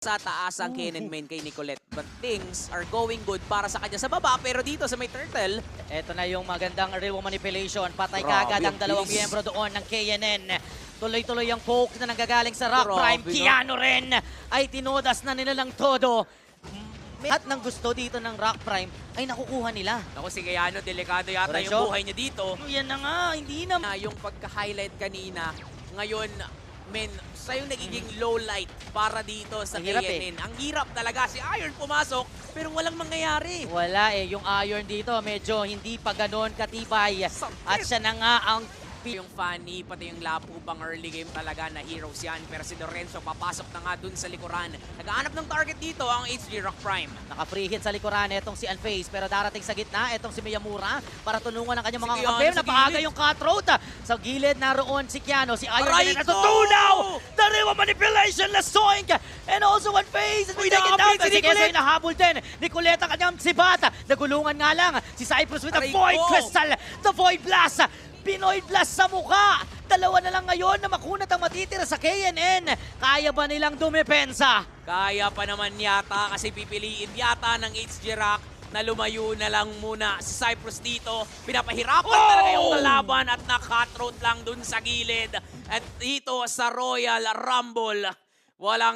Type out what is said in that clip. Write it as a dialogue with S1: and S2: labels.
S1: sa taas ang Kennen main kay Nicolette. But things are going good para sa kanya sa baba. Pero dito sa may turtle,
S2: Ito na yung magandang real manipulation. Patay
S1: Grabe,
S2: kagad ang
S1: ang
S2: dalawang
S1: bilis.
S2: miyembro doon ng KNN. Tuloy-tuloy ang poke na nanggagaling sa Rock
S1: Grabe,
S2: Prime.
S1: no?
S2: Keanu rin ay tinodas na nila lang todo. At ng gusto dito ng Rock Prime ay nakukuha nila.
S1: ako si Keanu, delikado yata
S2: Lorenzo?
S1: yung buhay niya dito.
S2: Yan na nga, hindi na.
S1: Na yung pagka-highlight kanina, ngayon, men, sa yung nagiging low light para dito sa
S2: Ang hirap
S1: KNN. Ang hirap talaga. Si Iron pumasok, pero walang mangyayari.
S2: Wala yung Iron dito, medyo hindi pa ganon katibay.
S1: Sakit.
S2: At siya na nga ang
S1: Yung Fanny, pati yung Lapu pang early game talaga na heroes yan. Pero si Lorenzo papasok na nga dun sa likuran. Nagaanap ng target dito ang HG Rock Prime.
S2: naka-free hit sa likuran itong si Unfazed, pero darating sa gitna itong si Miyamura para tulungan ang kanyang mga
S1: Keanu
S2: kakampi.
S1: sa
S2: Napahaga
S1: gilid.
S2: yung cutthroat. Sa gilid naroon si Keanu, si Iron
S1: Aray
S2: din
S1: ko!
S2: natutunaw! The real manipulation, Lasoink! And also Unfazed has
S1: Uy,
S2: been taken down.
S1: nakapit si
S2: Si Keso
S1: Nicolette!
S2: ay nahabol din. Nicolette ang kanyang sibat. Nagulungan nga lang si Cypress with a
S1: Aray
S2: Void
S1: ko!
S2: Crystal. The Void Blast! Pinoy Blast sa mukha! Dalawa na lang ngayon na makunat ang matitira sa KNN. Kaya ba nilang dumepensa?
S1: Kaya pa naman yata kasi pipiliin yata ng HG Rock na lumayo na lang muna si Cyprus dito. Pinapahirapan talaga yung kalaban at nakatrout lang dun sa gilid. At dito sa Royal Rumble, walang